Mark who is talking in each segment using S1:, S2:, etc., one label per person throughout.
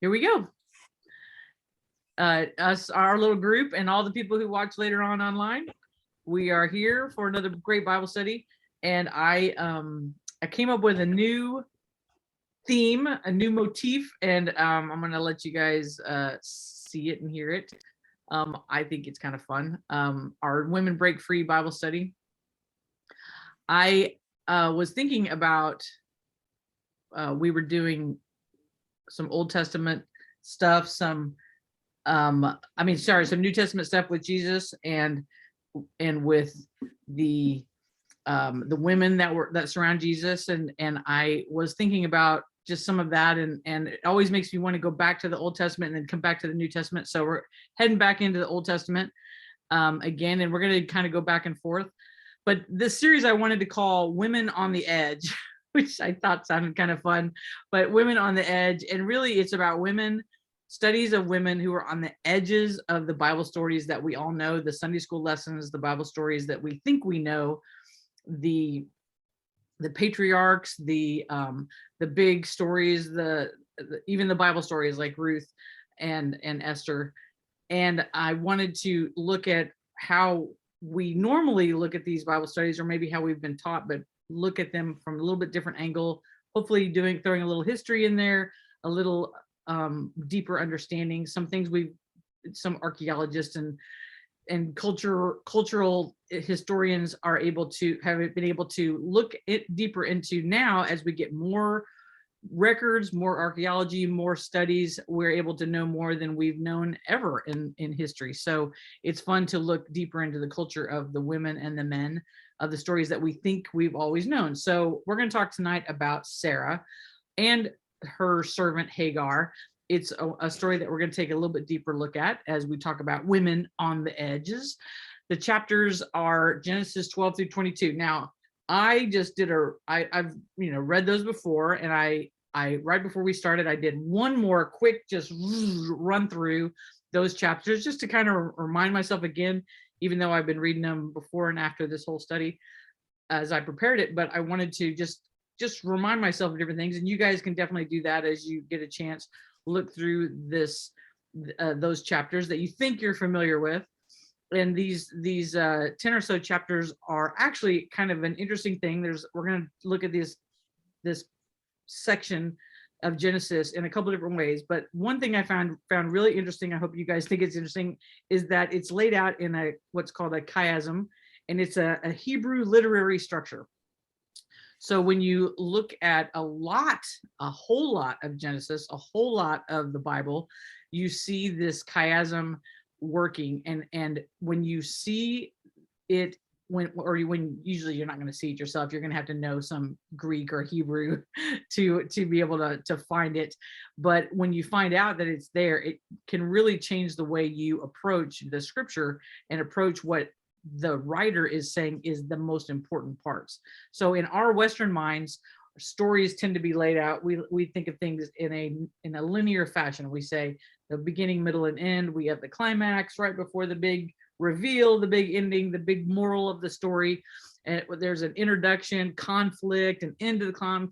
S1: Here we go. Our little group, and all the people who watch later on online. We are here for another great Bible study, and I came up with a new theme, a new motif, and I'm gonna let you guys see it and hear it. I think it's kind of fun. Our Women Break Free Bible study. I was thinking about we were doing some Old Testament stuff, some New Testament stuff with Jesus and with the women that surround Jesus, and I was thinking about just some of that, and it always makes me want to go back to the Old Testament and then come back to the New Testament. So we're heading back into the Old Testament again, and we're going to kind of go back and forth. But this series I wanted to call Women on the Edge, which I thought sounded kind of fun, but Women on the Edge. And really it's about women, studies of women who are on the edges of the Bible stories that we all know, the Sunday school lessons, the Bible stories that we think we know, the patriarchs, the big stories, even the Bible stories like Ruth and Esther. And I wanted to look at how we normally look at these Bible studies, or maybe how we've been taught, but look at them from a little bit different angle, hopefully throwing a little history in there, a little deeper understanding, some things some archaeologists and cultural historians have been able to look deeper into now. As we get more records, more archaeology, more studies, we're able to know more than we've known ever in history. So it's fun to look deeper into the culture of the women and the men of the stories that we think we've always known. So we're going to talk tonight about Sarah and her servant Hagar. It's a story that we're going to take a little bit deeper look at as we talk about women on the edges. The chapters are Genesis 12 through 22. Now, I just did I've read those before, and I right before we started, I did one more quick just run through those chapters just to kind of remind myself again, even though I've been reading them before and after this whole study as I prepared it. But I wanted to just remind myself of different things, and you guys can definitely do that as you get a chance. Look through those chapters that you think you're familiar with. And these 10 or so chapters are actually kind of an interesting thing. We're going to look at this section of Genesis in a couple of different ways. But one thing I found really interesting, I hope you guys think it's interesting, is that it's laid out in what's called a chiasm, and it's a Hebrew literary structure. So when you look at a whole lot of Genesis, a whole lot of the Bible, you see this chiasm working, and when you see it, when usually you're not going to see it yourself, you're going to have to know some Greek or Hebrew to be able to find it. But when you find out that it's there, it can really change the way you approach the scripture and approach what the writer is saying is the most important parts. So in our Western minds, stories tend to be laid out. We think of things in a linear fashion. We say the beginning, middle, and end. We have the climax right before the big reveal, the big ending, the big moral of the story. And there's an introduction, conflict, and end of the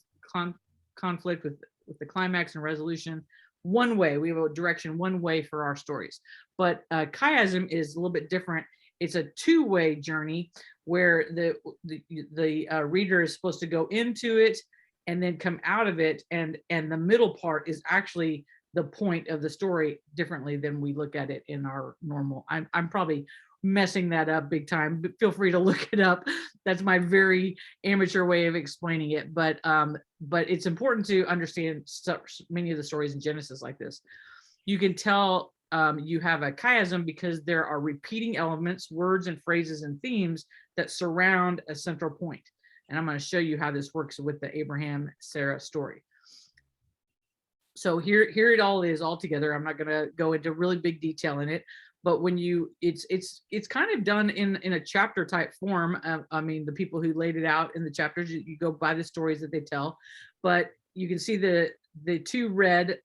S1: conflict with the climax and resolution. One way, we have a direction, one way for our stories. But chiasm is a little bit different. It's a two-way journey where the reader is supposed to go into it and then come out of it, and the middle part is actually the point of the story, differently than we look at it in our normal. I'm probably messing that up big time, but feel free to look it up. That's my very amateur way of explaining it, but it's important to understand many of the stories in Genesis like this. You can tell you have a chiasm because there are repeating elements, words and phrases and themes that surround a central point. And I'm going to show you how this works with the Abraham-Sarah story. So here it all is all together. I'm not going to go into really big detail in it, but when it's kind of done in a chapter type form. The people who laid it out in the chapters, you go by the stories that they tell, but you can see the two red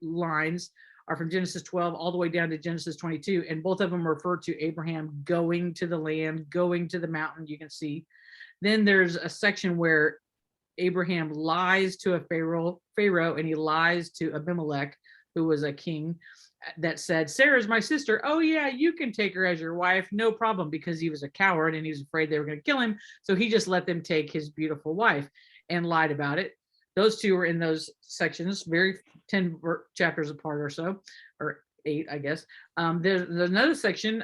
S1: lines are from Genesis 12 all the way down to Genesis 22, and both of them refer to Abraham going to the land, going to the mountain. You can see. Then there's a section where Abraham lies to a Pharaoh, and he lies to Abimelech who was a king, that said, Sarah's my sister. Oh yeah, you can take her as your wife, no problem, because he was a coward and he was afraid they were going to kill him. So he just let them take his beautiful wife and lied about it. Those two were in those sections, very 10 chapters apart or so, or 8, I guess. There's another section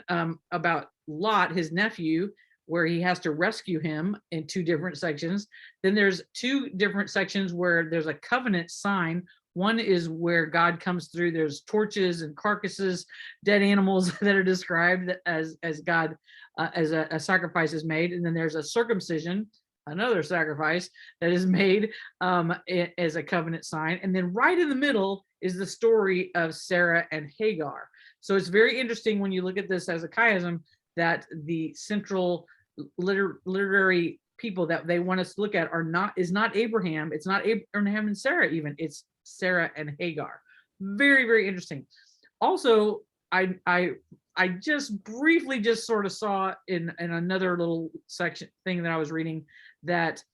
S1: about Lot, his nephew, where he has to rescue him in 2 different sections. Then there's 2 different sections where there's a covenant sign. One is where God comes through. There's torches and carcasses, dead animals that are described as God, as a sacrifice is made. And then there's a circumcision, another sacrifice that is made as a covenant sign. And then right in the middle is the story of Sarah and Hagar. So it's very interesting when you look at this as a chiasm, that the central literary people that they want us to look at is not Abraham. It's not Abraham and Sarah even. It's Sarah and Hagar. Very, very interesting. Also, I just briefly just sort of saw in another little section thing that I was reading that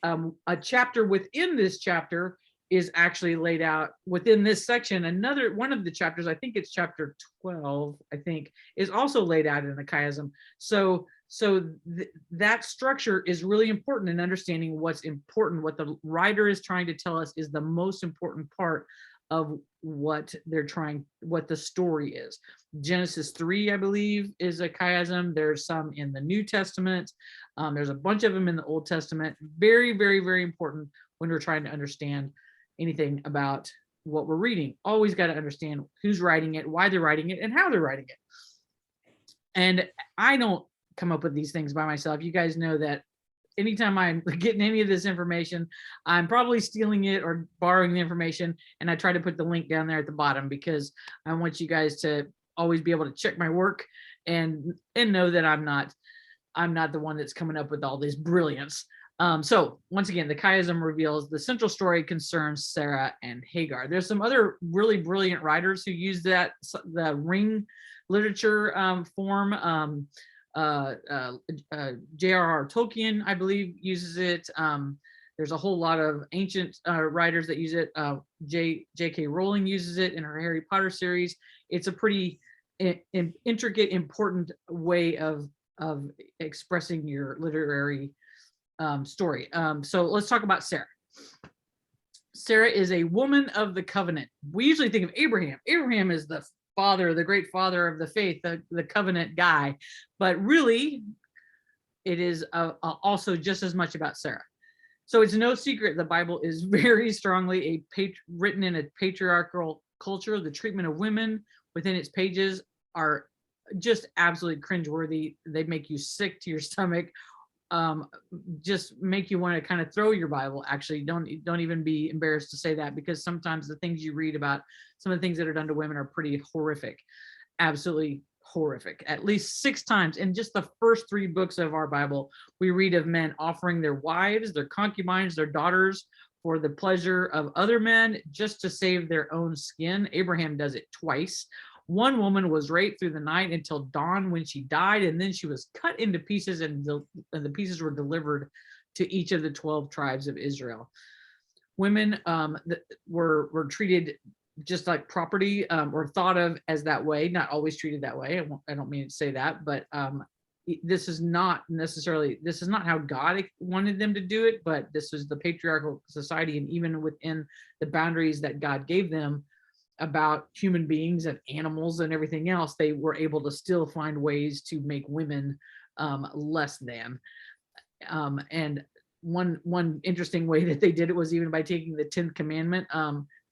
S1: a chapter within this chapter is actually laid out within this section. Another one of the chapters, I think it's chapter 12, I think, is also laid out in a chiasm. So that structure is really important in understanding what's important. What the writer is trying to tell us is the most important part of what the story is. Genesis 3, I believe, is a chiasm. There's some in the New Testament. There's a bunch of them in the Old Testament. Very, very, very important when we're trying to understand anything about what we're reading. Always got to understand who's writing it, why they're writing it, and how they're writing it. And I don't come up with these things by myself. You guys know that anytime I'm getting any of this information, I'm probably stealing it or borrowing the information. And I try to put the link down there at the bottom because I want you guys to always be able to check my work and know that I'm not the one that's coming up with all this brilliance. So once again, the chiasm reveals the central story concerns Sarah and Hagar. There's some other really brilliant writers who use the ring literature form. J.R.R. Tolkien, I believe, uses it. There's a whole lot of ancient writers that use it. J.K. Rowling uses it in her Harry Potter series. It's a pretty intricate, important way of expressing your literary story. So let's talk about Sarah. Sarah is a woman of the covenant. We usually think of Abraham. Abraham is the father, the great father of the faith, the covenant guy. But really, it is also just as much about Sarah. So it's no secret the Bible is very strongly written in a patriarchal culture. The treatment of women within its pages are just absolutely cringeworthy. They make you sick to your stomach. Just make you want to kind of throw your Bible. Actually, don't even be embarrassed to say that, because sometimes the things you read about some of the things that are done to women are pretty horrific, absolutely horrific. At least 6 times in just the first 3 books of our Bible, we read of men offering their wives, their concubines, their daughters for the pleasure of other men just to save their own skin. Abraham does it twice. One woman was raped through the night until dawn when she died, and then she was cut into pieces, and the pieces were delivered to each of the 12 tribes of Israel. Women were treated just like property, or thought of as that way, not always treated that way. I don't mean to say that, but this is not how God wanted them to do it, but this was the patriarchal society, and even within the boundaries that God gave them about human beings and animals and everything else, they were able to still find ways to make women less than. And one interesting way that they did it was even by taking the 10th commandment.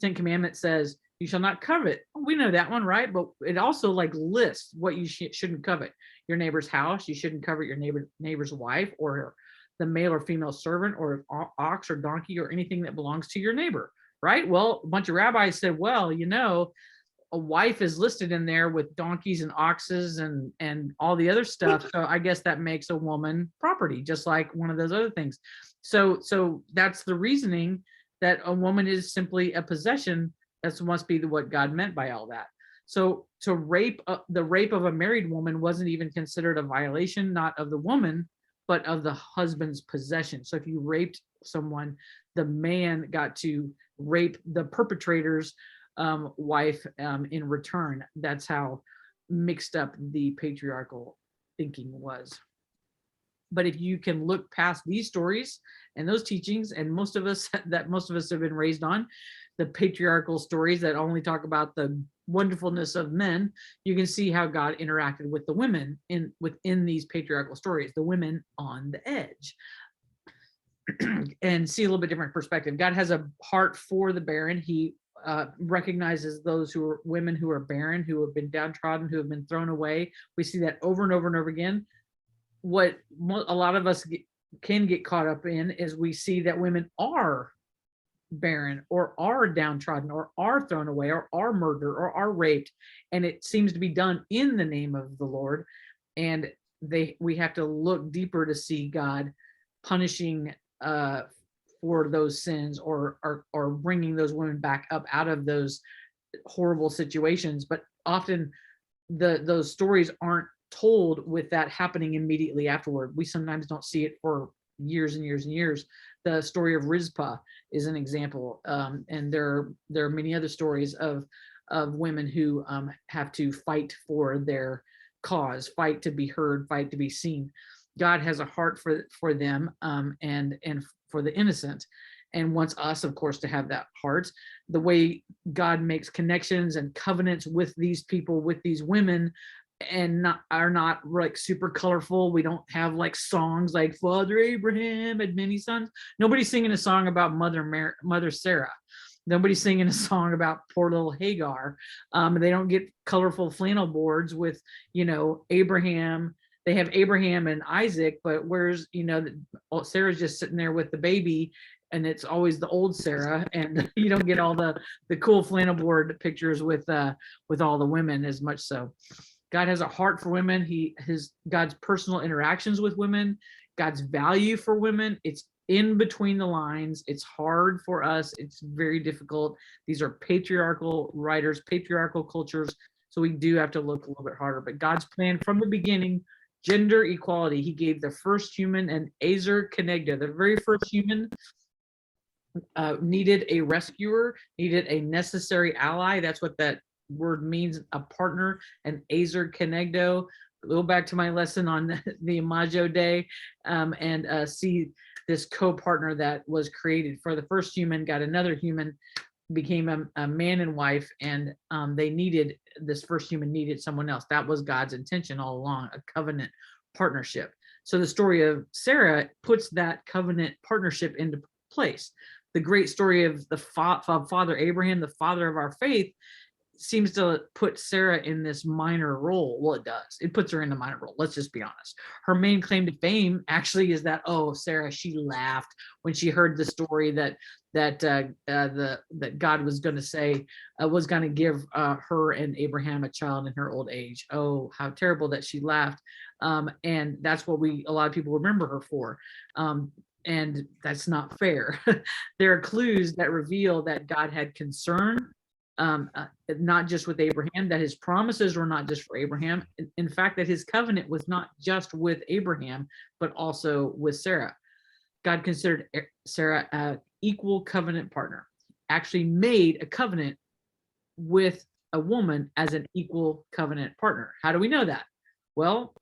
S1: 10th commandment says, you shall not covet. We know that one, right? But it also lists what you shouldn't covet. Your neighbor's house, you shouldn't covet your neighbor's wife, or the male or female servant, or ox or donkey, or anything that belongs to your neighbor. Right? Well, a bunch of rabbis said, well, a wife is listed in there with donkeys and oxes and all the other stuff. So I guess that makes a woman property, just like one of those other things. So that's the reasoning, that a woman is simply a possession. That must be what God meant by all that. So the rape of a married woman wasn't even considered a violation, not of the woman, but of the husband's possession. So if you raped someone, the man got to rape the perpetrators wife in return. That's how mixed up the patriarchal thinking was. But if you can look past these stories and those teachings, and most of us have been raised on the patriarchal stories that only talk about the wonderfulness of men, you can see how God interacted with the women within these patriarchal stories, the women on the edge. And see a little bit different perspective. God has a heart for the barren. He recognizes those women who are barren, who have been downtrodden, who have been thrown away. We see that over and over and over again. What a lot of us can get caught up in is we see that women are barren, or are downtrodden, or are thrown away, or are murdered, or are raped, and it seems to be done in the name of the Lord. And we have to look deeper to see God punishing for those sins, or bringing those women back up out of those horrible situations. But often those stories aren't told with that happening immediately afterward. We sometimes don't see it for years and years and years. The story of Rizpah is an example, and there are many other stories of women who have to fight for their cause, fight to be heard, fight to be seen. God has a heart for them, and for the innocent, and wants us, of course, to have that heart. The way God makes connections and covenants with these people, with these women, and are not like super colorful. We don't have like songs like Father Abraham had many sons. Nobody's singing a song about Mother Sarah. Nobody's singing a song about poor little Hagar. They don't get colorful flannel boards with, Abraham. They have Abraham and Isaac, but where's, Sarah's just sitting there with the baby, and it's always the old Sarah, and you don't get all the cool flannel board pictures with all the women as much. So God has a heart for women. God's personal interactions with women, God's value for women. It's in between the lines. It's hard for us. It's very difficult. These are patriarchal writers, patriarchal cultures. So we do have to look a little bit harder. But God's plan from the beginning, gender equality. He gave the first human an Ezer Kenegdo. The very first human needed a rescuer, needed a necessary ally. That's what that word means, a partner, an Ezer Kenegdo. Go back to my lesson on the Imago Day, and see this co-partner that was created for the first human, got another human, became a man and wife, and this first human needed someone else. That was God's intention all along, a covenant partnership. So the story of Sarah puts that covenant partnership into place. The great story of the Father Abraham, the father of our faith, seems to put Sarah in this minor role. Well, it does. It puts her in a minor role. Let's just be honest. Her main claim to fame actually is that, Sarah, she laughed when she heard the story that God was going to say was going to give her and Abraham a child in her old age. Oh, how terrible that she laughed. And that's what a lot of people remember her for. And that's not fair. There are clues that reveal that God had concern, not just with Abraham, that his promises were not just for Abraham. In fact, that his covenant was not just with Abraham, but also with Sarah. God considered Sarah an equal covenant partner, actually made a covenant with a woman as an equal covenant partner. How do we know that? Well,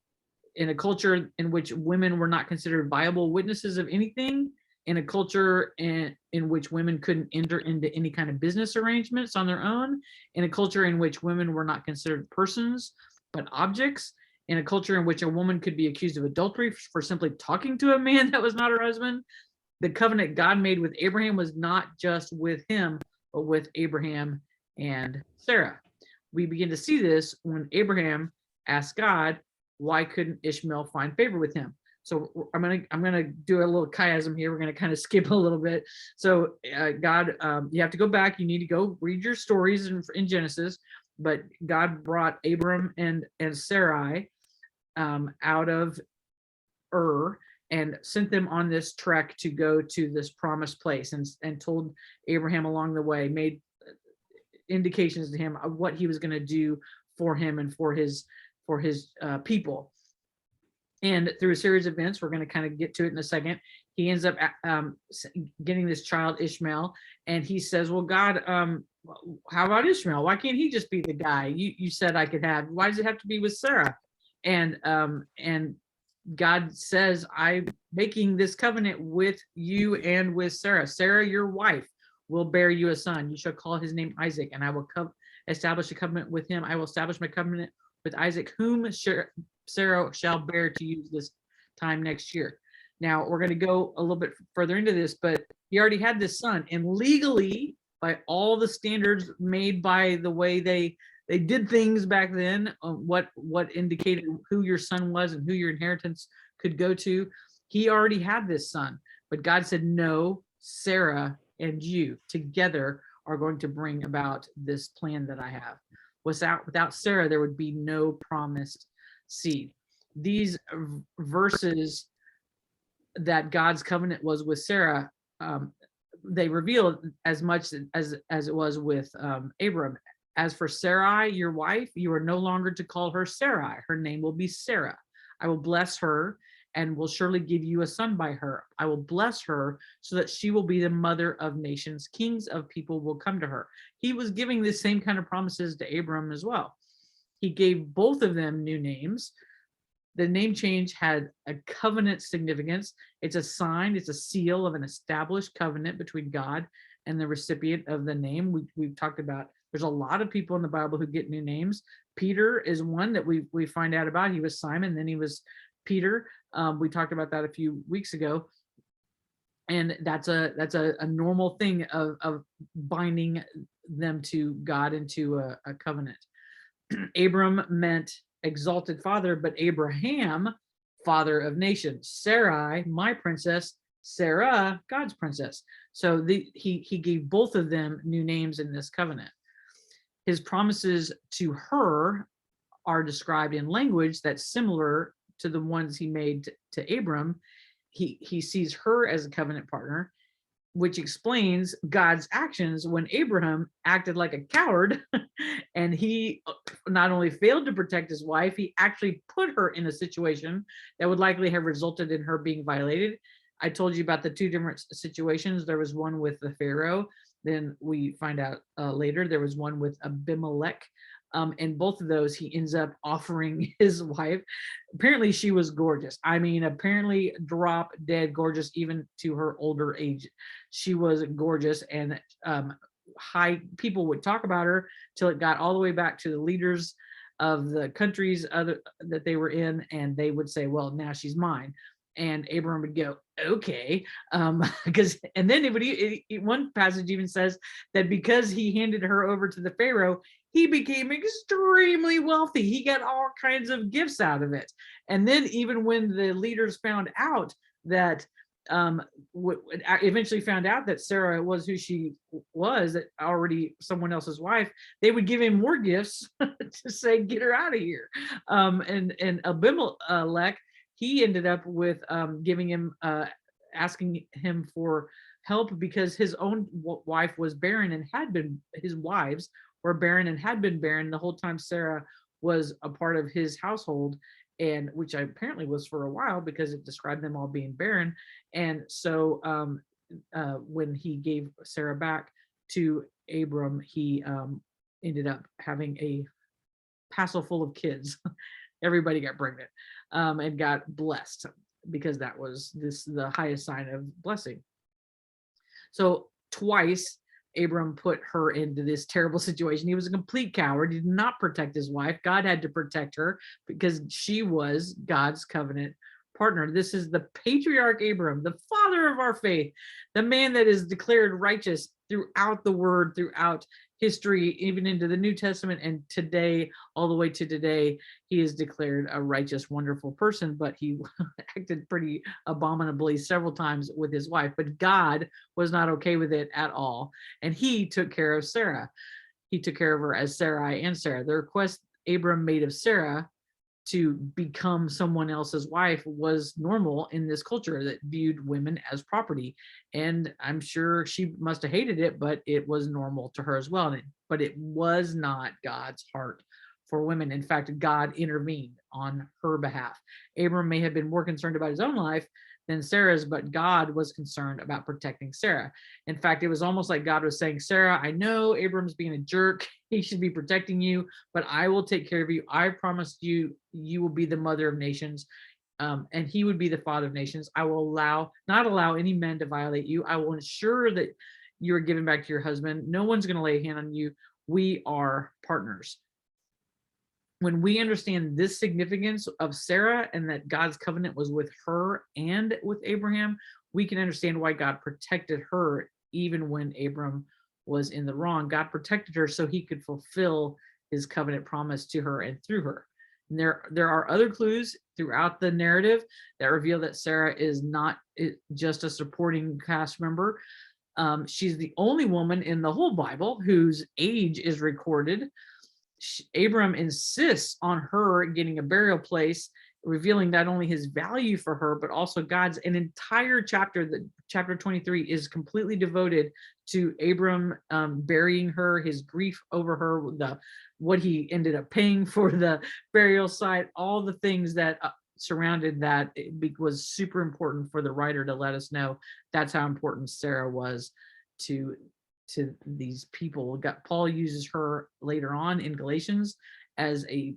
S1: in a culture in which women were not considered viable witnesses of anything, in a culture in which women couldn't enter into any kind of business arrangements on their own, in a culture in which women were not considered persons, but objects, in a culture in which a woman could be accused of adultery for simply talking to a man that was not her husband, the covenant God made with Abraham was not just with him, but with Abraham and Sarah. We begin to see this when Abraham asked God, why couldn't Ishmael find favor with him? So I'm gonna do a little chiasm here. We're gonna kind of skip a little bit. So God, you have to go back. You need to go read your stories in Genesis. But God brought Abram and Sarai out of Ur and sent them on this trek to go to this promised place, and told Abraham along the way, made indications to him of what he was going to do for him and for his people. And through a series of events, we're going to kind of get to it in a second, he ends up getting this child Ishmael, and he says, well, God, how about Ishmael? Why can't he just be the guy you said I could have? Why does it have to be with Sarah? And God says, I'm making this covenant with you and with Sarah. Sarah, your wife, will bear you a son. You shall call his name Isaac, and I will establish a covenant with him. I will establish my covenant with Isaac, whom Sarah shall bear to you this time next year. Now, we're going to go a little bit further into this, but he already had this son, and legally, by all the standards made by the way they did things back then, what indicated who your son was and who your inheritance could go to, he already had this son. But God said, no, Sarah and you together are going to bring about this plan that I have. Without Sarah, there would be no promised seed. These verses that God's covenant was with Sarah, they reveal as much as it was with Abram. As for Sarai, your wife, you are no longer to call her Sarai. Her name will be Sarah. I will bless her and will surely give you a son by her. I will bless her so that she will be the mother of nations. Kings of people will come to her. He was giving the same kind of promises to Abram as well. He gave both of them new names. The name change had a covenant significance. It's a sign, it's a seal of an established covenant between God and the recipient of the name. We've talked about, there's a lot of people in the Bible who get new names. Peter is one that we find out about. He was Simon, then he was Peter. We talked about that a few weeks ago. And that's a normal thing of binding them to God into a covenant. Abram meant exalted father, but Abraham, father of nations. Sarai, my princess. Sarah, God's princess. So he gave both of them new names in this covenant. His promises to her are described in language that's similar to the ones he made to Abram. He sees her as a covenant partner, which explains God's actions when Abraham acted like a coward and he not only failed to protect his wife, he actually put her in a situation that would likely have resulted in her being violated. I told you about the two different situations. There was one with the Pharaoh. Then we find out later there was one with Abimelech. And both of those, he ends up offering his wife. Apparently she was gorgeous. I mean, apparently drop dead gorgeous, even to her older age. She was gorgeous, and high people would talk about her till it got all the way back to the leaders of the countries that they were in, and they would say, well, now she's mine. And Abram would go, okay, because and then it would one passage even says that because he handed her over to the Pharaoh, he became extremely wealthy. He got all kinds of gifts out of it. And then even when the leaders found out that eventually found out that Sarah was who she was, that already someone else's wife, they would give him more gifts to say, get her out of here. And Abimelech, he ended up with giving him, asking him for help because his own wife was barren and had been, his wives were barren and had been barren the whole time Sarah was a part of his household, and which apparently was for a while because it described them all being barren. And so when he gave Sarah back to Abram, he ended up having a passel full of kids. Everybody got pregnant and got blessed because that was the highest sign of blessing. So twice Abram put her into this terrible situation. He was a complete coward. He did not protect his wife. God had to protect her because she was God's covenant partner. This is the patriarch Abram, the father of our faith, the man that is declared righteous throughout the word, throughout history, even into the New Testament, and today, all the way to today, he is declared a righteous, wonderful person, but he acted pretty abominably several times with his wife, but God was not okay with it at all, and he took care of Sarah. He took care of her as Sarai and Sarah. The request Abram made of Sarah to become someone else's wife was normal in this culture that viewed women as property. And I'm sure she must have hated it, but it was normal to her as well. But it was not God's heart for women. In fact, God intervened on her behalf. Abram may have been more concerned about his own life than Sarah's, but God was concerned about protecting Sarah. In fact, it was almost like God was saying, Sarah, I know Abram's being a jerk. He should be protecting you, but I will take care of you. I promised you, you will be the mother of nations. And he would be the father of nations. I will not allow any men to violate you. I will ensure that you are given back to your husband. No one's going to lay a hand on you. We are partners. When we understand this significance of Sarah and that God's covenant was with her and with Abraham, we can understand why God protected her even when Abram was in the wrong. God protected her so he could fulfill his covenant promise to her and through her. And there are other clues throughout the narrative that reveal that Sarah is not just a supporting cast member. She's the only woman in the whole Bible whose age is recorded. Abram insists on her getting a burial place, revealing not only his value for her, but also God's. An entire chapter, that chapter 23, is completely devoted to Abram burying her, his grief over her, what he ended up paying for the burial site, all the things that surrounded that. It was super important for the writer to let us know that's how important Sarah was to these people. Paul uses her later on in Galatians as an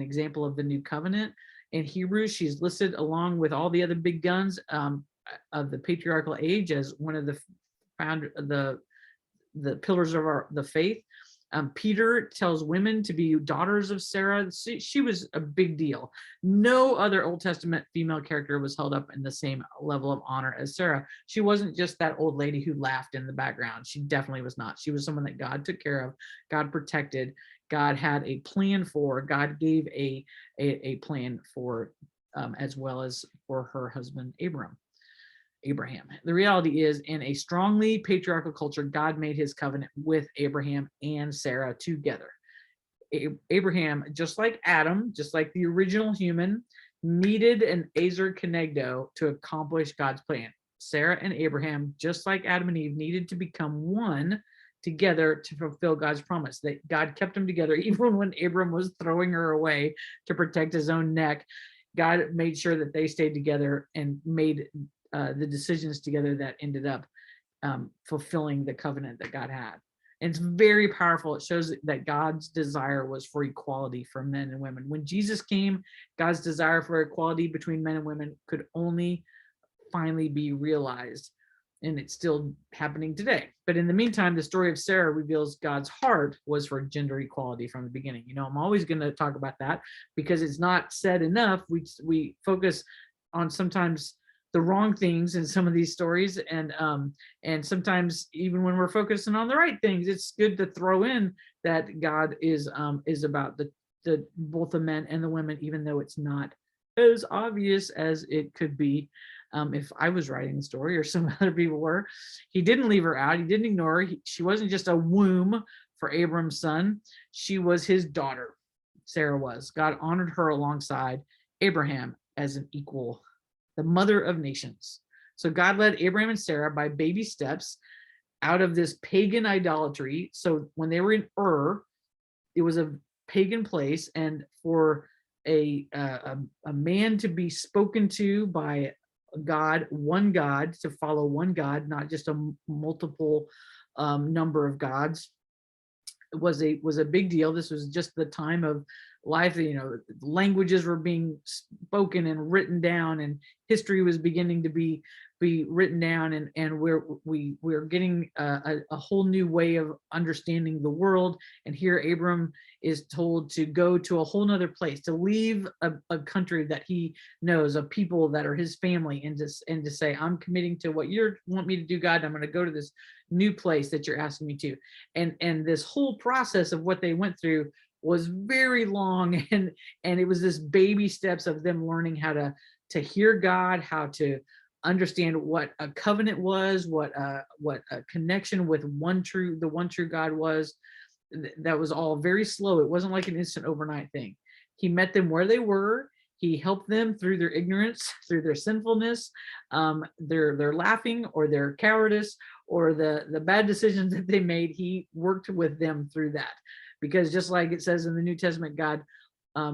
S1: example of the new covenant. In Hebrews, she's listed along with all the other big guns of the patriarchal age as one of the pillars of the faith. Peter tells women to be daughters of Sarah. She was a big deal. No other Old Testament female character was held up in the same level of honor as Sarah. She wasn't just that old lady who laughed in the background. She definitely was not. She was someone that God took care of, God protected, God had a plan for, God gave a plan for, as well as for her husband Abraham. The reality is, in a strongly patriarchal culture, God made his covenant with Abraham and Sarah together. Abraham, just like Adam, just like the original human, needed an Ezer Kenegdo to accomplish God's plan. Sarah and Abraham, just like Adam and Eve, needed to become one together to fulfill God's promise. That God kept them together even when Abram was throwing her away to protect his own neck. God made sure that they stayed together and made the decisions together that ended up fulfilling the covenant that God had. And it's very powerful. It shows that God's desire was for equality for men and women. When Jesus came, God's desire for equality between men and women could only finally be realized. And it's still happening today. But in the meantime, the story of Sarah reveals God's heart was for gender equality from the beginning. You know, I'm always going to talk about that because it's not said enough. We focus on sometimes the wrong things in some of these stories, and sometimes even when we're focusing on the right things, it's good to throw in that God is about the both the men and the women, even though it's not as obvious as it could be. If I was writing the story or some other people were. He didn't leave her out. He didn't ignore her. She wasn't just a womb for Abram's son. She was his daughter. Sarah was. God honored her alongside Abraham as an equal, the mother of nations. So God led Abraham and Sarah by baby steps out of this pagan idolatry. So when they were in Ur, it was a pagan place, and for a man to be spoken to by God, one God, to follow one God, not just a multiple number of gods, was a big deal. This was just the time of life. You know, languages were being spoken and written down, and history was beginning to be written down, and we're getting a whole new way of understanding the world. And here Abram is told to go to a whole nother place, to leave a country that he knows, of people that are his family, and to say, I'm committing to what you want me to do, God. I'm going to go to this new place that you're asking me to. And this whole process of what they went through was very long, and it was this baby steps of them learning how to hear God, how to understand what a covenant was, what a connection with the one true God was. That was all very slow. It wasn't like an instant overnight thing. He met them where they were. He helped them through their ignorance, through their sinfulness, their laughing or their cowardice, or the bad decisions that they made. He worked with them through that, because just like it says in the New Testament, God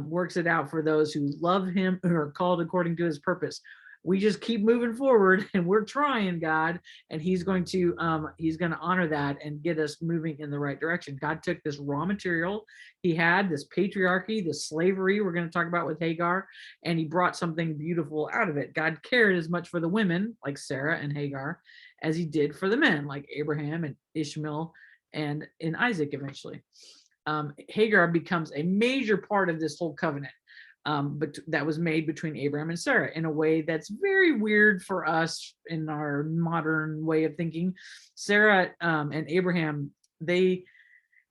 S1: works it out for those who love him, who are called according to his purpose. we just keep moving forward and we're trying, God, and he's going to honor that and get us moving in the right direction. God took this raw material he had, this patriarchy, this slavery we're going to talk about with Hagar, and he brought something beautiful out of it. God cared as much for the women like Sarah and Hagar as he did for the men like Abraham and Ishmael and in Isaac eventually. Hagar becomes a major part of this whole covenant, but that was made between Abraham and Sarah in a way that's very weird for us in our modern way of thinking. Sarah and Abraham, they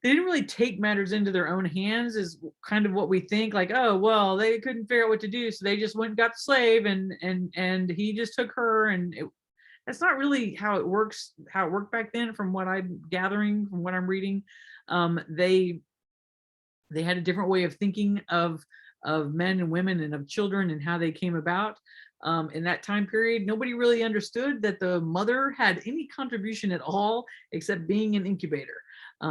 S1: didn't really take matters into their own hands, is kind of what we think, like, oh, well, they couldn't figure out what to do, so they just went and got the slave, and he just took her, and that's not really how it works, how it worked back then, from what I'm gathering, from what I'm reading. They had a different way of thinking of men and women and of children and how they came about. In that time period, nobody really understood that the mother had any contribution at all except being an incubator.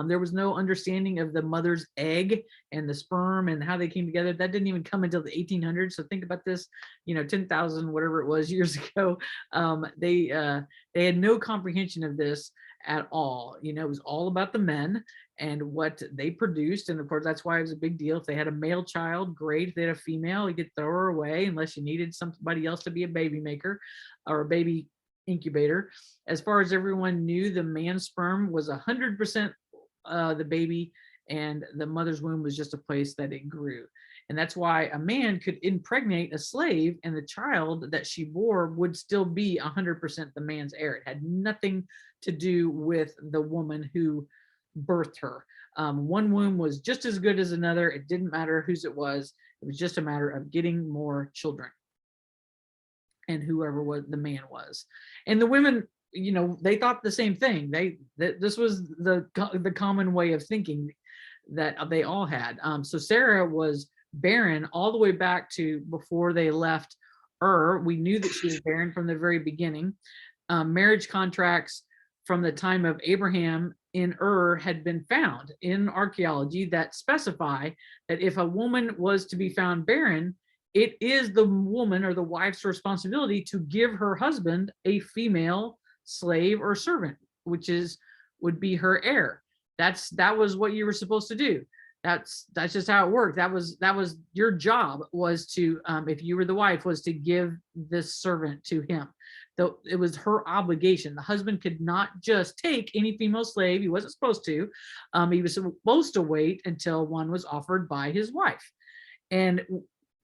S1: There was no understanding of the mother's egg and the sperm and how they came together. That didn't even come until the 1800s. So think about this, 10,000, whatever it was, years ago. They had no comprehension of this at all. It was all about the men and what they produced. And of course, that's why it was a big deal. If they had a male child, great. If they had a female, you could throw her away unless you needed somebody else to be a baby maker or a baby incubator. As far as everyone knew, the man's sperm was 100% the baby, and the mother's womb was just a place that it grew. And that's why a man could impregnate a slave and the child that she bore would still be 100% the man's heir. It had nothing to do with the woman who birthed her. One womb was just as good as another. It didn't matter whose it was. It was just a matter of getting more children, and whoever was the man was. And the women, they thought the same thing. This was the common way of thinking that they all had. So Sarah was barren all the way back to before they left We knew that she was barren from the very beginning. Marriage contracts from the time of Abraham in had been found in archaeology that specify that if a woman was to be found barren, it is the woman or the wife's responsibility to give her husband a female slave or servant, which would be her heir. That was what you were supposed to do. That's just how it worked. That was your job, was to, if you were the wife, was to give this servant to him. Though it was her obligation. The husband could not just take any female slave. He wasn't supposed to. He was supposed to wait until one was offered by his wife. And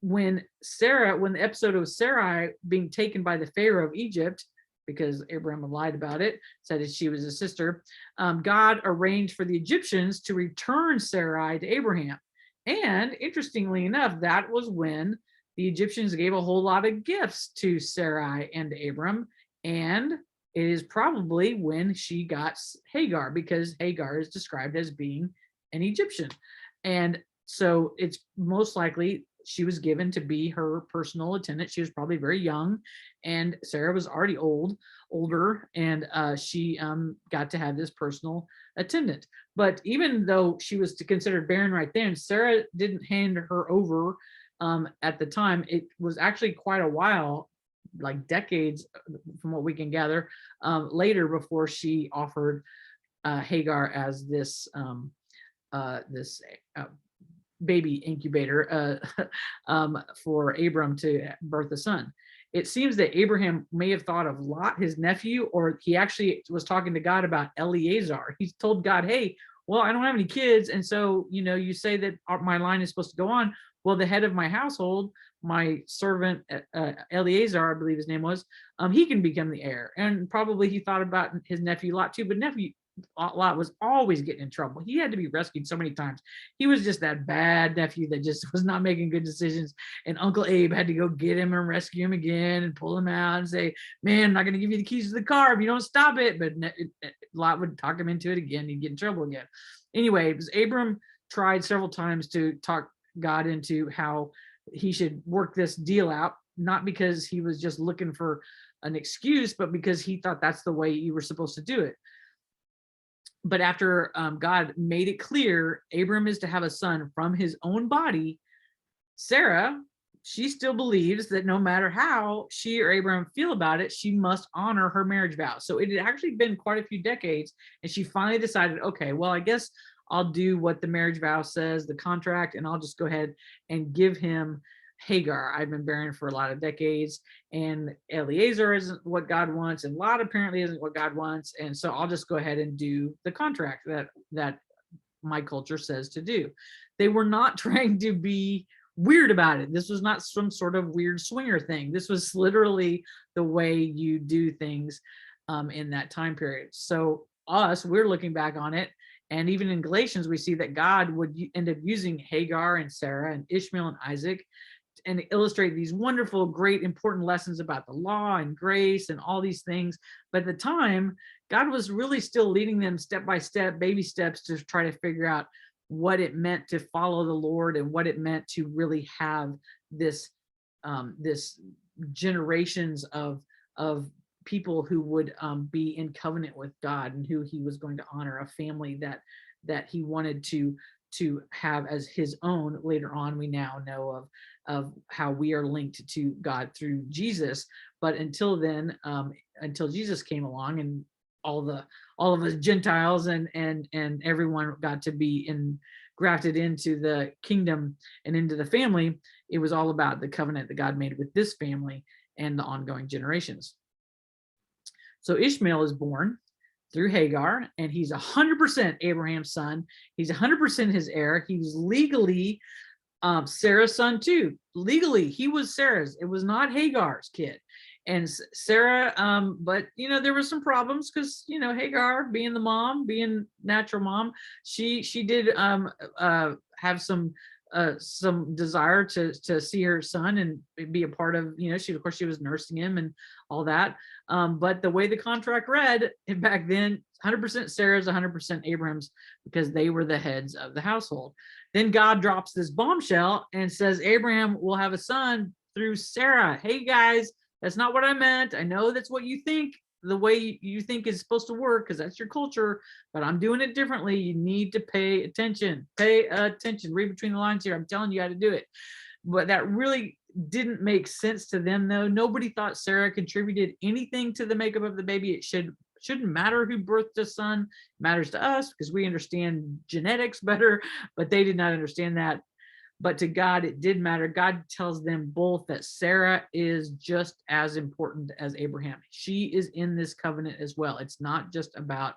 S1: when the episode of Sarai being taken by the Pharaoh of Egypt, because Abraham lied about it, said that she was a sister, God arranged for the Egyptians to return Sarai to Abraham. And interestingly enough, that was when the Egyptians gave a whole lot of gifts to Sarai and Abram. And it is probably when she got Hagar, because Hagar is described as being an Egyptian. And so it's most likely she was given to be her personal attendant. She was probably very young, and Sarah was already older, and she got to have this personal attendant. But even though she was considered barren right then, Sarah didn't hand her over at the time. It was actually quite a while, like decades from what we can gather, later, before she offered Hagar as this baby incubator for Abram to birth a son. It seems that Abraham may have thought of Lot, his nephew, or he actually was talking to God about Eleazar. He told God, hey, well, I don't have any kids, and so, you say that my line is supposed to go on. Well, the head of my household, my servant Eleazar, I believe his name was, he can become the heir. And probably he thought about his nephew Lot too, but Lot was always getting in trouble. He had to be rescued so many times. He was just that bad nephew that just was not making good decisions. And Uncle Abe had to go get him and rescue him again and pull him out and say, man, I'm not going to give you the keys to the car if you don't stop it. But Lot would talk him into it again. He'd get in trouble again. Anyway, Abram tried several times to talk God into how he should work this deal out, not because he was just looking for an excuse, but because he thought that's the way you were supposed to do it. But after God made it clear Abram is to have a son from his own body, Sarah she still believes that no matter how she or Abraham feel about it, she must honor her marriage vow. So it had actually been quite a few decades, and she finally decided, okay, well, I guess I'll do what the marriage vow says, the contract, and I'll just go ahead and give him Hagar. I've been barren for a lot of decades, and Eliezer isn't what God wants, and Lot apparently isn't what God wants, and so I'll just go ahead and do the contract that my culture says to do. They were not trying to be weird about it. This was not some sort of weird swinger thing. This was literally the way you do things in that time period. So we're looking back on it, and even in Galatians, we see that God would end up using Hagar and Sarah and Ishmael and Isaac and illustrate these wonderful, great, important lessons about the law and grace and all these things. But at the time, God was really still leading them step by step, baby steps, to try to figure out what it meant to follow the Lord and what it meant to really have this this generations of people who would be in covenant with God, and who he was going to honor, a family that he wanted to have as his own. Later on, we now know of how we are linked to God through Jesus. But until then, until Jesus came along, and all of us Gentiles and everyone got to be grafted into the kingdom and into the family, it was all about the covenant that God made with this family and the ongoing generations. So Ishmael is born through Hagar, and he's 100% Abraham's son. He's 100% his heir. He's legally Sarah's son too. Legally, he was Sarah's. It was not Hagar's kid. And Sarah, but there were some problems, because Hagar, being the mom, being natural mom, she did have some desire to see her son and be a part of, of course she was nursing him and all that. But the way the contract read back then, 100% Sarah's, 100% Abraham's, because they were the heads of the household. Then God drops this bombshell and says Abraham will have a son through Sarah. Hey guys, that's not what I meant. I know that's what you think, the way you think is supposed to work, because that's your culture, but I'm doing it differently. You need to pay attention. Pay attention. Read between the lines here. I'm telling you how to do it. But that really didn't make sense to them, though. Nobody thought Sarah contributed anything to the makeup of the baby. It shouldn't matter who birthed the son. It matters to us because we understand genetics better, but they did not understand that. But to God, it did matter. God tells them both that Sarah is just as important as Abraham. She is in this covenant as well. It's not just about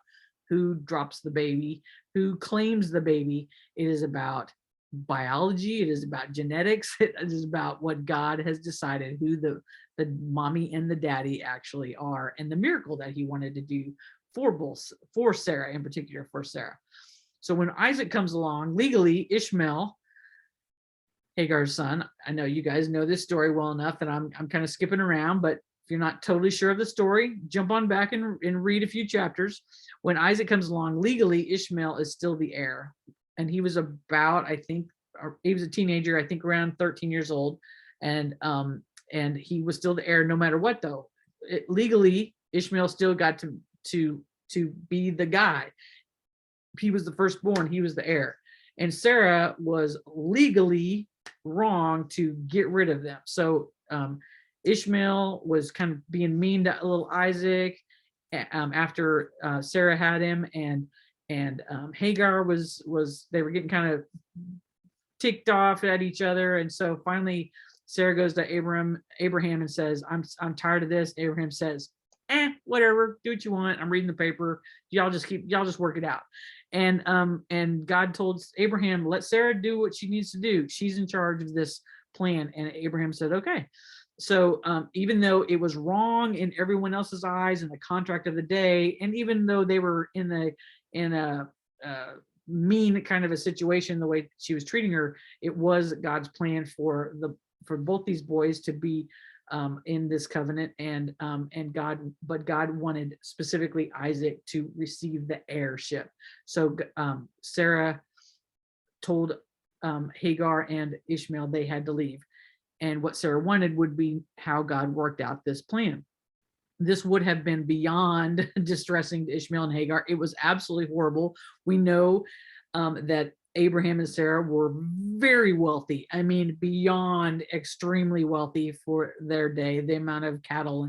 S1: who drops the baby, who claims the baby. It is about biology. It is about genetics. It is about what God has decided, who the mommy and the daddy actually are, and the miracle that he wanted to do for Sarah, in particular for Sarah. So when Isaac comes along, legally, Ishmael, Hagar's son, I know you guys know this story well enough that I'm kind of skipping around, but if you're not totally sure of the story, jump on back and read a few chapters. When Isaac comes along, legally, Ishmael is still the heir. And he was about, I think, he was a teenager, I think around 13 years old. And he was still the heir no matter what, though. Legally, Ishmael still got to be the guy. He was the firstborn, he was the heir. And Sarah was legally wrong to get rid of them. So Ishmael was kind of being mean to little Isaac after Sarah had him, and Hagar was they were getting kind of ticked off at each other. And so finally Sarah goes to Abraham and says, I'm tired of this. Abraham says, whatever, do what you want. I'm reading the paper. Y'all just work it out. And God told Abraham, let Sarah do what she needs to do. She's in charge of this plan. And Abraham said, okay. So even though it was wrong in everyone else's eyes in the contract of the day, and even though they were in a mean kind of a situation, the way she was treating her, it was God's plan for both these boys to be in this covenant, and God wanted specifically Isaac to receive the heirship. So Sarah told Hagar and Ishmael they had to leave, and what Sarah wanted would be how God worked out this plan. This would have been beyond distressing to Ishmael and Hagar. It was absolutely horrible. We know that Abraham and Sarah were very wealthy. I mean, beyond extremely wealthy for their day, the amount of cattle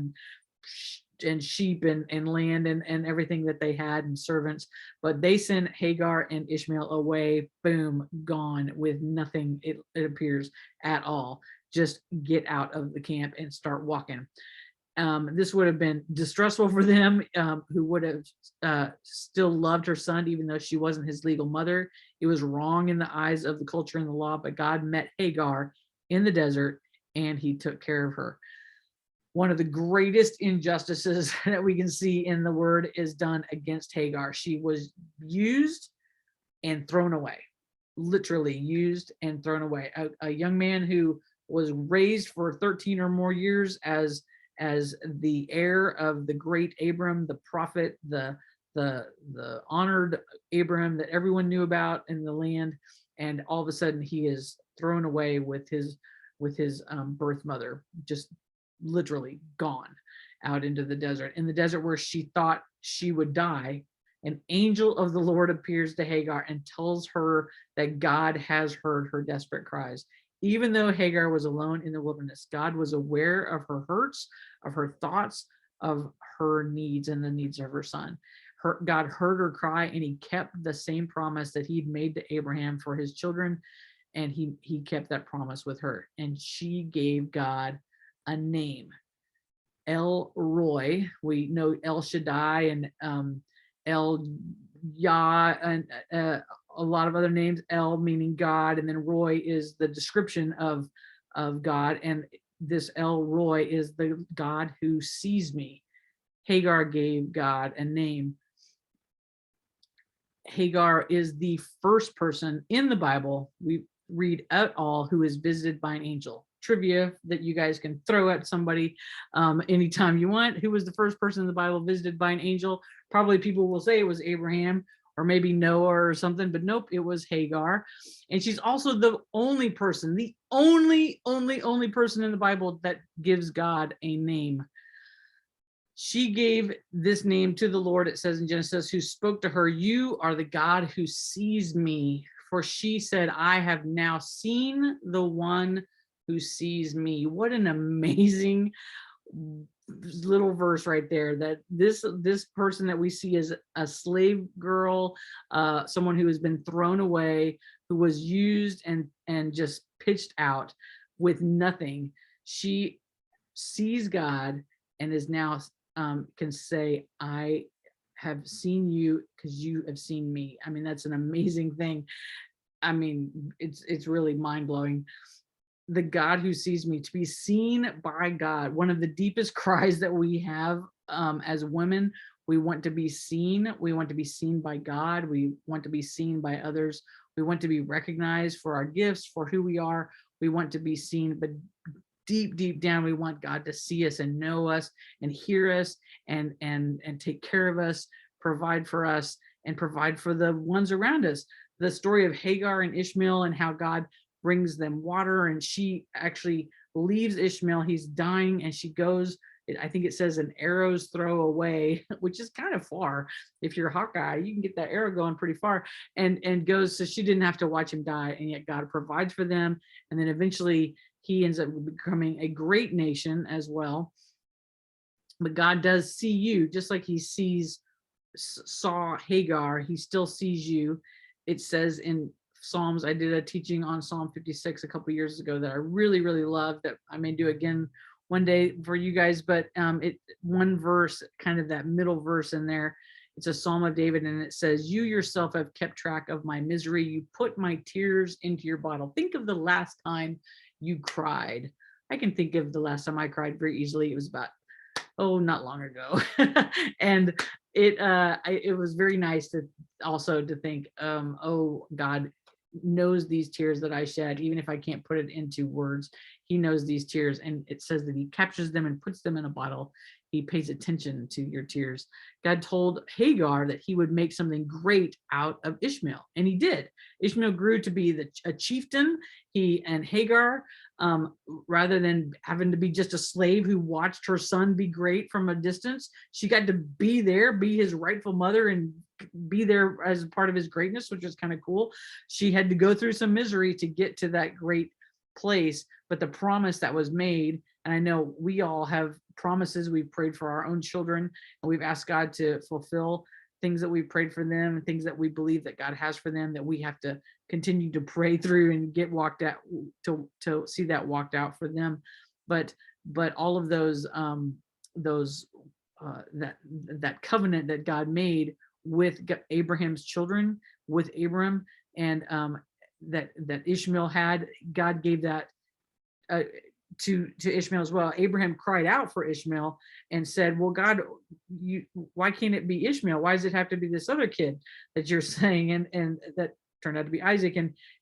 S1: and sheep and land and everything that they had and servants. But they sent Hagar and Ishmael away, boom, gone with nothing, it appears, at all. Just get out of the camp and start walking. This would have been distressful for them, who would have still loved her son, even though she wasn't his legal mother. It was wrong in the eyes of the culture and the law, but God met Hagar in the desert and he took care of her. One of the greatest injustices that we can see in the word is done against Hagar. She was used and thrown away, literally used and thrown away. A young man who was raised for 13 or more years as the heir of the great Abram, the prophet, the honored Abraham that everyone knew about in the land, and all of a sudden he is thrown away with his birth mother, just literally gone out into the desert. In the desert where she thought she would die, an angel of the Lord appears to Hagar and tells her that God has heard her desperate cries. Even though Hagar was alone in the wilderness, God was aware of her hurts, of her thoughts, of her needs and the needs of her son. God heard her cry and he kept the same promise that he'd made to Abraham for his children. And he kept that promise with her. And she gave God a name, El Roy. We know El Shaddai and El Yah and a lot of other names. El meaning God, and then Roy is the description of God. And this El Roy is the God who sees me. Hagar gave God a name. Hagar is the first person in the Bible we read at all who is visited by an angel. Trivia that you guys can throw at somebody anytime you want. Who was the first person in the Bible visited by an angel? Probably people will say it was Abraham or maybe Noah or something, but nope, it was Hagar. And she's also the only person, the only person in the Bible that gives God a name. She gave this name to the Lord, it says in Genesis, who spoke to her, "You are the God who sees me." For she said, "I have now seen the one who sees me." What an amazing little verse right there, that this person that we see as a slave girl, someone who has been thrown away, who was used and just pitched out with nothing. She sees God and is now can say, "I have seen you because you have seen me." I mean, that's an amazing thing. I mean, it's really mind-blowing. The God who sees me, to be seen by God. One of the deepest cries that we have as women, we want to be seen. We want to be seen by God. We want to be seen by others. We want to be recognized for our gifts, for who we are. We want to be seen, but deep down, we want God to see us and know us and hear us and take care of us, provide for us, and provide for the ones around us. The story of Hagar and Ishmael and how God brings them water, and she actually leaves Ishmael. He's dying, and she goes, I think it says an arrow's throw away, which is kind of far. If you're a Hawkeye, you can get that arrow going pretty far, and goes, so she didn't have to watch him die, and yet God provides for them. And then eventually he ends up becoming a great nation as well. But God does see you, just like he saw Hagar, he still sees you. It says in Psalms, I did a teaching on Psalm 56 a couple years ago that I really love, that I may do again one day for you guys, but one verse, kind of that middle verse in there, it's a Psalm of David, and it says, "You yourself have kept track of my misery. You put my tears into your bottle." Think of the last time you cried. I can think of the last time I cried very easily. It was about, not long ago. And it was very nice to also to think, God knows these tears that I shed, even if I can't put it into words. He knows these tears, and it says that he captures them and puts them in a bottle. he pays attention to your tears. God told Hagar that he would make something great out of Ishmael, and he did. Ishmael grew to be a chieftain. He and Hagar, rather than having to be just a slave who watched her son be great from a distance, she got to be there, be his rightful mother, and be there as part of his greatness, which is kind of cool. She had to go through some misery to get to that great place, but the promise that was made, and I know we all have promises we've prayed for our own children, and we've asked God to fulfill things that we prayed for them, and things that we believe that God has for them, that we have to continue to pray through and get walked out, to see that walked out for them. But all of those that covenant that God made with Abraham's children, with Abram, and that Ishmael had, God gave that to Ishmael as well. Abraham cried out for Ishmael and said, well, God, why can't it be Ishmael? Why does it have to be this other kid that you're saying? And that turned out to be Isaac.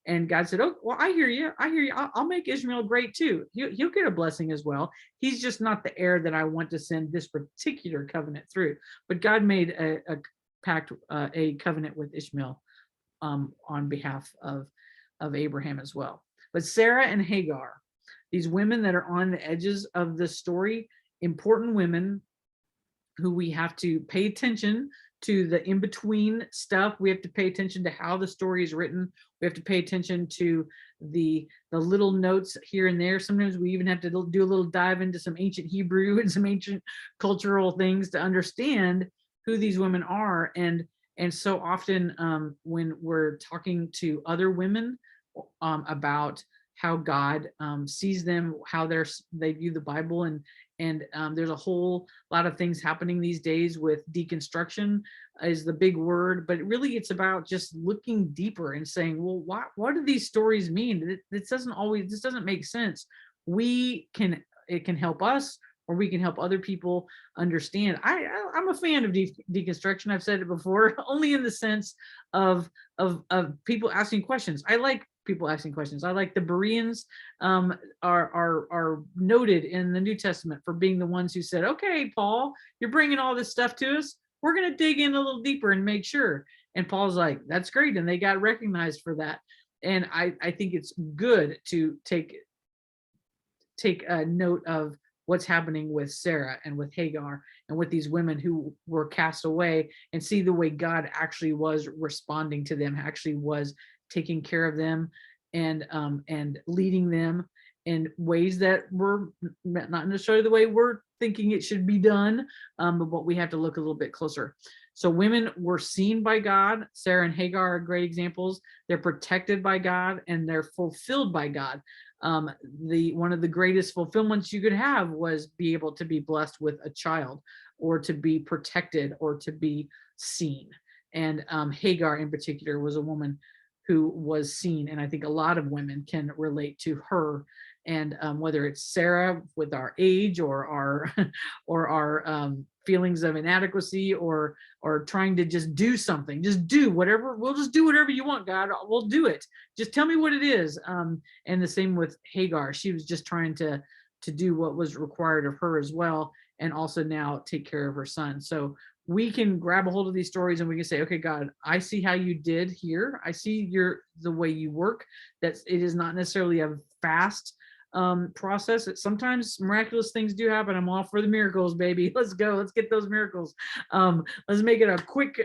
S1: And God said, oh, well, I hear you. I'll make Ishmael great too. He'll get a blessing as well. He's just not the heir that I want to send this particular covenant through. But God made a pact, a covenant with Ishmael on behalf of Abraham as well. But Sarah and Hagar, these women that are on the edges of the story, important women who we have to pay attention to the in-between stuff. We have to pay attention to how the story is written. We have to pay attention to the little notes here and there. Sometimes we even have to do a little dive into some ancient Hebrew and some ancient cultural things to understand who these women are. And so often when we're talking to other women about how God sees them, how they view the Bible, and there's a whole lot of things happening these days with deconstruction is the big word, but really it's about just looking deeper and saying, well, what do these stories mean? This doesn't make sense. It can help us, or we can help other people understand. I'm a fan of deconstruction. I've said it before, only in the sense of people asking questions. I like people asking questions. I like the Bereans are noted in the New Testament for being the ones who said, okay, Paul, you're bringing all this stuff to us. We're going to dig in a little deeper and make sure. And Paul's like, that's great. And they got recognized for that. And I think it's good to take a note of what's happening with Sarah and with Hagar and with these women who were cast away, and see the way God actually was responding to them, actually was taking care of them and leading them in ways that were not necessarily the way we're thinking it should be done, but we have to look a little bit closer. So women were seen by God. Sarah and Hagar are great examples. They're protected by God and they're fulfilled by God. One of the greatest fulfillments you could have was be able to be blessed with a child, or to be protected, or to be seen. And Hagar in particular was a woman who was seen, and I think a lot of women can relate to her. And whether it's Sarah with our age, or our feelings of inadequacy, or trying to just do something, just do whatever, we'll just do whatever you want, God, we'll do it, just tell me what it is. And the same with Hagar, she was just trying to do what was required of her as well, and also now take care of her son. So we can grab a hold of these stories and we can say, okay, God, I see how you did here. I see the way you work, that it is not necessarily a fast process. Sometimes miraculous things do happen. I'm all for the miracles, baby. Let's go. Let's get those miracles. Let's make it a quick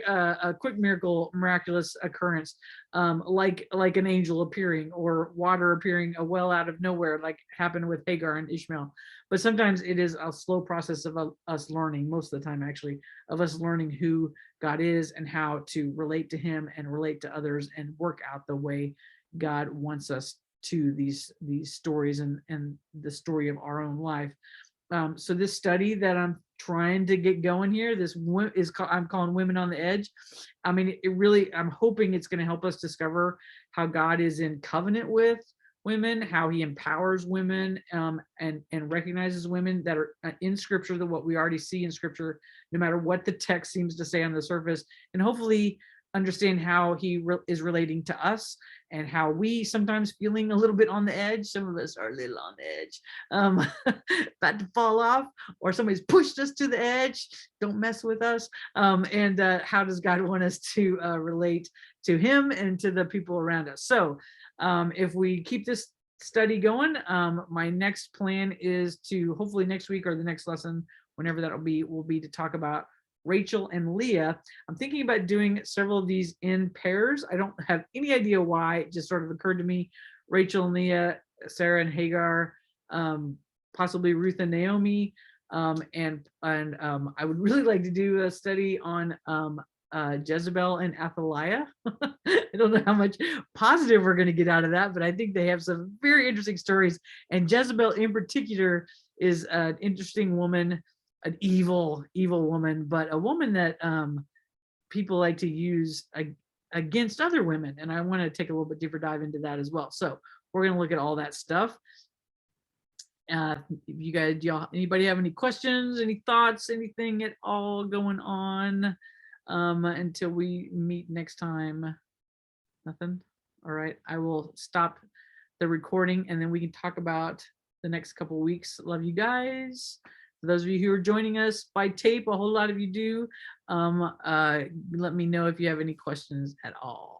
S1: miraculous occurrence, like an angel appearing, or water appearing, a well out of nowhere, like happened with Hagar and Ishmael. But sometimes it is a slow process of us learning, most of the time actually, of us learning who God is and how to relate to him and relate to others and work out the way God wants us to these stories and the story of our own life. So this study that I'm trying to get going here, I'm calling Women on the Edge. I mean, I'm hoping it's going to help us discover how God is in covenant with women, how he empowers women, and recognizes women that are in scripture, that what we already see in scripture, no matter what the text seems to say on the surface. And hopefully understand how he is relating to us and how we sometimes feeling a little bit on the edge. Some of us are a little on the edge, about to fall off, or somebody's pushed us to the edge. Don't mess with us. And how does God want us to relate to him and to the people around us? So if we keep this study going, my next plan is to hopefully next week or the next lesson, whenever that will be to talk about Rachel and Leah. I'm thinking about doing several of these in pairs. I don't have any idea why. It just sort of occurred to me. Rachel and Leah, Sarah and Hagar, possibly Ruth and Naomi, and I would really like to do a study on Jezebel and Athaliah. I don't know how much positive we're going to get out of that, but I think they have some very interesting stories. And Jezebel in particular is an interesting woman, an evil woman, but a woman that people like to use against other women. And I want to take a little bit deeper dive into that as well. So we're going to look at all that stuff. If you guys, anybody have any questions, any thoughts, anything at all going on until we meet next time? Nothing? All right, I will stop the recording and then we can talk about the next couple weeks. Love you guys. For those of you who are joining us by tape, a whole lot of you do. Let me know if you have any questions at all.